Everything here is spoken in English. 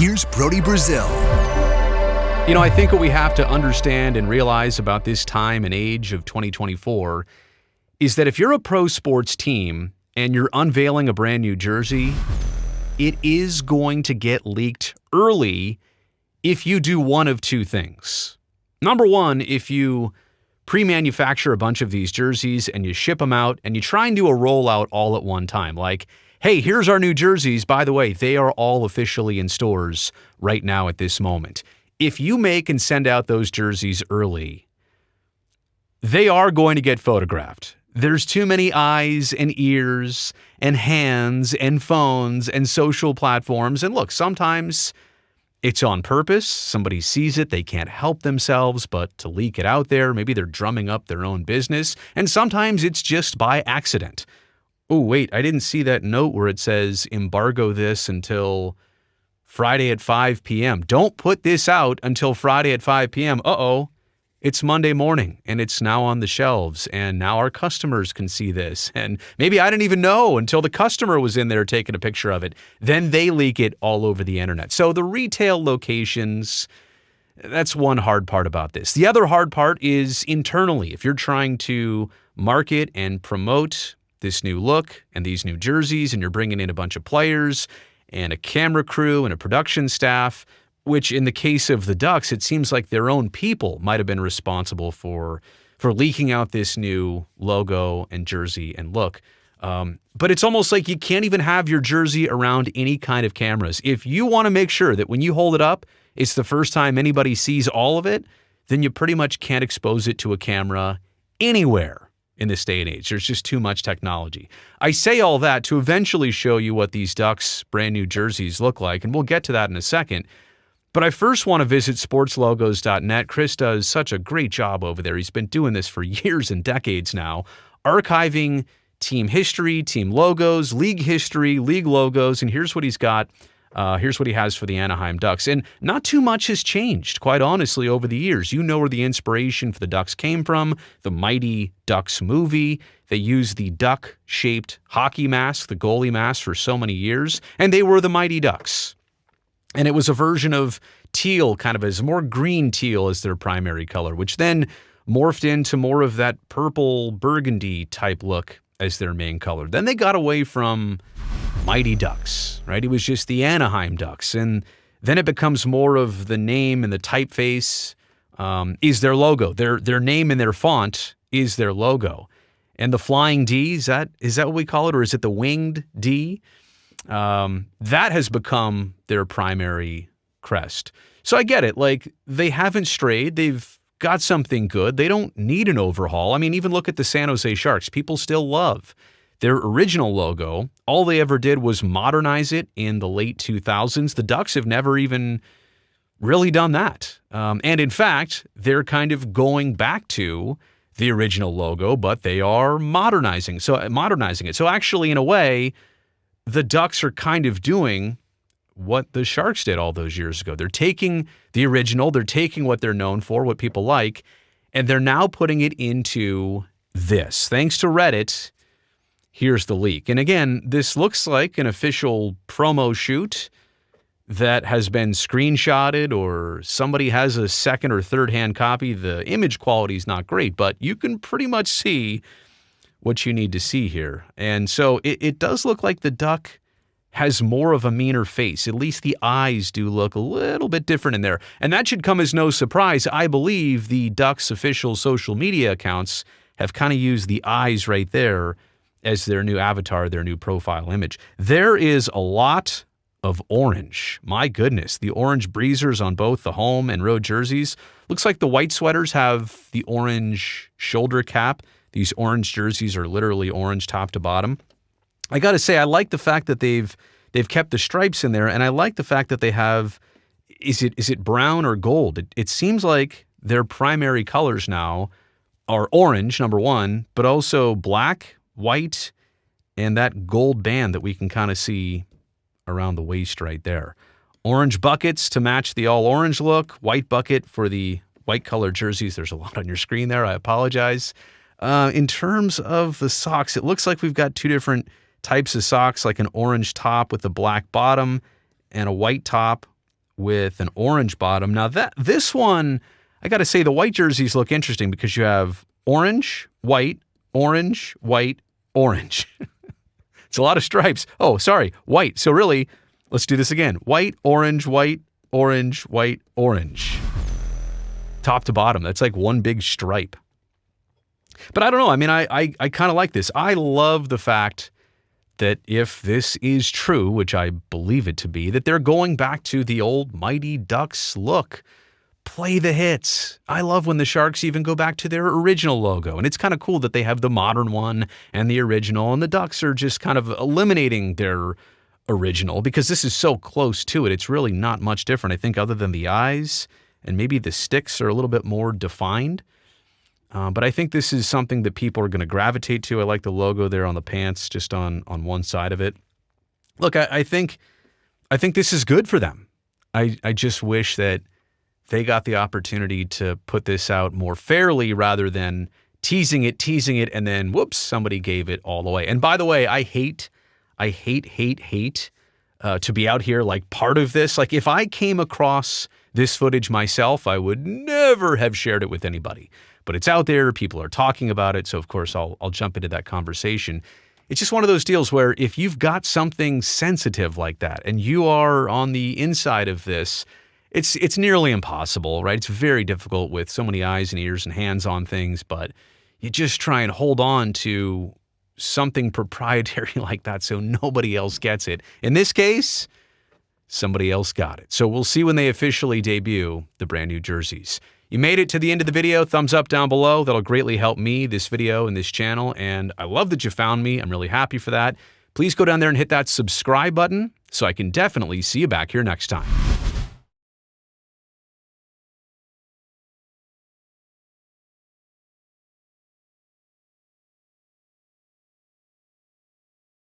here's Brody Brazil. You know, I think what we have to understand and realize about this time and age of 2024 is that if you're a pro sports team and you're unveiling a brand new jersey, it is going to get leaked early if you do one of two things. Number one, if you pre-manufacture a bunch of these jerseys and you ship them out and you try and do a rollout all at one time. Like, hey, here's our new jerseys. By the way, they are all officially in stores right now at this moment. If you make and send out those jerseys early, they are going to get photographed. There's too many eyes and ears and hands and phones and social platforms. And look, sometimes it's on purpose. Somebody sees it. They can't help themselves but to leak it out there. Maybe they're drumming up their own business. And sometimes it's just by accident. Oh, wait, I didn't see that note where it says embargo this until Friday at 5 p.m. Don't put this out until Friday at 5 p.m. Uh-oh, it's Monday morning and it's now on the shelves and now our customers can see this. And maybe I didn't even know until the customer was in there taking a picture of it. Then they leak it all over the internet. So the retail locations, that's one hard part about this. The other hard part is internally. If you're trying to market and promote this new look and these new jerseys and you're bringing in a bunch of players and a camera crew and a production staff, which in the case of the Ducks, it seems like their own people might have been responsible for leaking out this new logo and jersey and look. But it's almost like you can't even have your jersey around any kind of cameras. If you want to make sure that when you hold it up, it's the first time anybody sees all of it, then you pretty much can't expose it to a camera anywhere in this day and age. There's just too much technology. I say all that to eventually show you what these Ducks brand new jerseys look like, and we'll get to that in a second. But I first want to visit sportslogos.net. Chris does such a great job over there. He's been doing this for years and decades now, archiving team history, team logos, league history, league logos, and here's what he's got. Here's what he has for the Anaheim Ducks. And not too much has changed, quite honestly, over the years. You know where the inspiration for the Ducks came from, the Mighty Ducks movie. They used the duck-shaped hockey mask, the goalie mask, for so many years, and they were the Mighty Ducks. And it was a version of teal, kind of as more green teal as their primary color, which then morphed into more of that purple burgundy type look as their main color. Then they got away from Mighty Ducks, right? It was just the Anaheim Ducks. And then it becomes more of the name and the typeface is their logo. Their name and their font is their logo. And the flying D, is that what we call it? Or is it the winged D? That has become their primary crest. So I get it. Like, they haven't strayed. They've got something good. They don't need an overhaul. I mean, even look at the San Jose Sharks. People still love their original logo. All they ever did was modernize it in the late 2000s. The Ducks have never even really done that. And in fact, they're kind of going back to the original logo, but they are modernizing it. So actually, in a way, the Ducks are kind of doing what the Sharks did all those years ago. They're taking the original, they're taking what they're known for, what people like, and they're now putting it into this. Thanks to Reddit, here's the leak. And again, this looks like an official promo shoot that has been screenshotted, or somebody has a second or third hand copy. The image quality is not great, but you can pretty much see what you need to see here. And so it does look like the Duck has more of a meaner face. At least the eyes do look a little bit different in there. And that should come as no surprise. I believe the Ducks official social media accounts have kind of used the eyes right there as their new avatar, their new profile image. There is a lot of orange. My goodness, the orange breezers on both the home and road jerseys. Looks like the white sweaters have the orange shoulder cap. These orange jerseys are literally orange top to bottom. I got to say, I like the fact that they've kept the stripes in there, and I like the fact that they have, is it brown or gold? It seems like their primary colors now are orange, number one, but also black, white, and that gold band that we can kind of see around the waist right there. Orange buckets to match the all-orange look, white bucket for the white-colored jerseys. There's a lot on your screen there. I apologize. In terms of the socks, it looks like we've got two different types of socks, like an orange top with a black bottom and a white top with an orange bottom. Now this one, I got to say the white jerseys look interesting because you have orange, white, orange, white, orange. It's a lot of stripes. Oh, sorry, white. So really, let's do this again. White, orange, white, orange, white, orange. Top to bottom. That's like one big stripe. But I don't know. I mean, I kind of like this. I love the fact that if this is true, which I believe it to be, that they're going back to the old Mighty Ducks look. Play the hits. I love when the Sharks even go back to their original logo. And it's kind of cool that they have the modern one and the original, and the Ducks are just kind of eliminating their original because this is so close to it. It's really not much different, I think, other than the eyes and maybe the sticks are a little bit more defined. But I think this is something that people are going to gravitate to. I like the logo there on the pants, just on one side of it. Look, I think this is good for them. I just wish that they got the opportunity to put this out more fairly rather than teasing it, and then, whoops, somebody gave it all away. And by the way, I hate to be out here like part of this. Like if I came across this footage myself, I would never have shared it with anybody. But it's out there, people are talking about it, so of course I'll jump into that conversation. It's just one of those deals where if you've got something sensitive like that and you are on the inside of this, it's nearly impossible, right? It's very difficult with so many eyes and ears and hands on things, but you just try and hold on to something proprietary like that so nobody else gets it. In this case, somebody else got it. So we'll see when they officially debut the brand new jerseys. You made it to the end of the video. Thumbs up down below. That'll greatly help me, this video, and this channel. And I love that you found me. I'm really happy for that. Please go down there and hit that subscribe button so I can definitely see you back here next time.